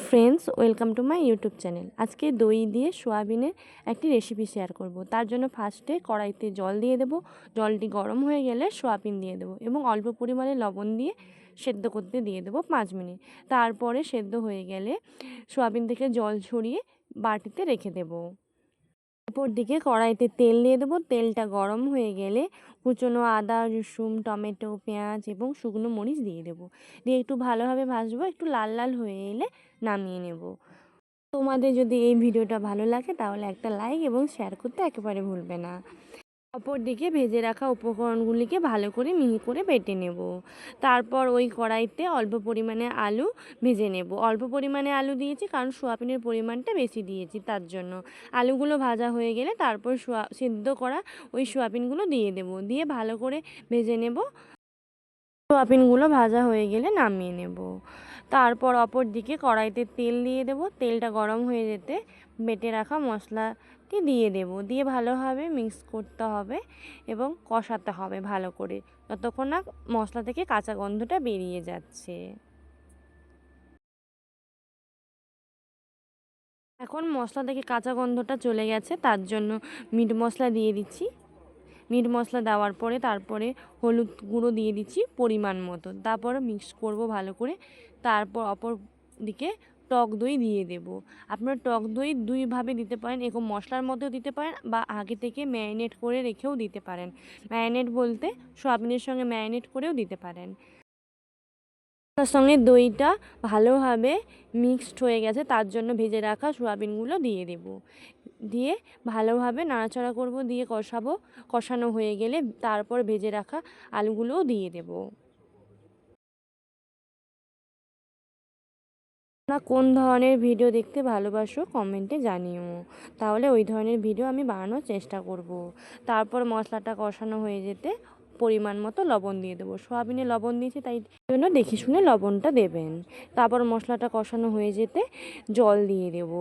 Friends, welcome to my YouTube channel. আজকে দই দিয়ে সোয়াবিনের একটি রেসিপি শেয়ার করব। তার জন্য ফার্স্টে কড়াইতে জল দিয়ে দেব। জলটি গরম হয়ে গেলে সোয়াবিন দিয়ে দেবো এবং অল্প পরিমাণে লবণ দিয়ে সেদ্ধ করতে দিয়ে দেবো 5 মিনিট। তারপরে সেদ্ধ হয়ে গেলে সোয়াবিন থেকে জল ছড়িয়ে বাটিতে রেখে দেবো। অপর দিকে কড়াইতে তেল দিয়ে দেবো। তেলটা গরম হয়ে গেলে কুচনো আদা, রসুন, টমেটো, পেঁয়াজ এবং শুকনো মরিচ দিয়ে দেবো। দিয়ে একটু ভালোভাবে ভাজবো। একটু লাল লাল হয়ে এলে নামিয়ে নেব। তোমাদের যদি এই ভিডিওটা ভালো লাগে তাহলে একটা লাইক এবং শেয়ার করতে একেবারে ভুলবে না। অপর দিকে ভেজে রাখা উপকরণগুলিকে ভালো করে মিহি করে বেটে নেব। তারপর ওই কড়াইতে অল্প পরিমাণে আলু ভেজে নেব। অল্প পরিমাণে আলু দিয়েছি কারণ সোয়াবিনের পরিমাণটা বেশি দিয়েছি, তার জন্য। আলুগুলো ভাজা হয়ে গেলে তারপর সিদ্ধ করা ওই সোয়াবিনগুলো দিয়ে দেব। দিয়ে ভালো করে ভেজে নেব। সোয়াবিনগুলো ভাজা হয়ে গেলে নামিয়ে নেব। তারপর অপর দিকে কড়াইতে তেল দিয়ে দেব। তেলটা গরম হয়ে যেতে বেটে রাখা মশলাটি দিয়ে দেব। দিয়ে ভালোভাবে মিক্স করতে হবে এবং কষাতে হবে ভালো করে, যতক্ষণ না মশলা থেকে কাঁচা গন্ধটা বেরিয়ে যাচ্ছে। এখন মশলা থেকে কাঁচা গন্ধটা চলে গেছে, তার জন্য মিট মশলা দিয়ে দিচ্ছি। মিট মশলা দেওয়ার পরে তারপরে হলুদ গুঁড়ো দিয়ে দিচ্ছি পরিমাণ মতো। তারপর মিক্স করব ভালো করে। তারপর অপর দিকে টক দই দিয়ে দেব। আপনারা টক দই দুইভাবে দিতে পারেন, এরকম মশলার মধ্যেও দিতে পারেন বা আগে থেকে ম্যারিনেট করে রেখেও দিতে পারেন। ম্যারিনেট বলতে সোয়াবিনের সঙ্গে ম্যারিনেট করেও দিতে পারেন। তার সঙ্গে দইটা ভালোভাবে মিক্সড হয়ে গেছে, তার জন্য ভেজে রাখা সোয়াবিনগুলো দিয়ে দেব। দিয়ে ভালোভাবে নাড়াচাড়া করব, দিয়ে কষাবো। কষানো হয়ে গেলে তারপর ভেজে রাখা আলুগুলোও দিয়ে দেব। তোমরা কোন ধরনের ভিডিও দেখতে ভালোবাসো কমেন্টে জানিও, তাহলে ওই ধরনের ভিডিও আমি বানানোর চেষ্টা করব। তারপর মশলাটা কষানো হয়ে যেতে পরিমাণ মতো লবণ দিয়ে দেবো। সোয়াবিনে লবণ দিয়েছি, তাই জন্য দেখে শুনে লবণটা দেবেন। তারপর মশলাটা কষানো হয়ে যেতে জল দিয়ে দেবো।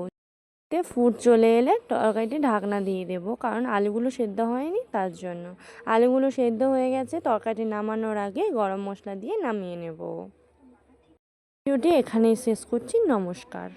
ফুট চলে এলে তরকারিটি ঢাকনা দিয়ে দেবো, কারণ আলুগুলো সেদ্ধ হয়নি, তার জন্য। আলুগুলো সেদ্ধ হয়ে গেছে, তরকারিটি নামানোর আগে গরম মশলা দিয়ে নামিয়ে নেব। ভিডিওটি এখানেই শেষ করছি। নমস্কার।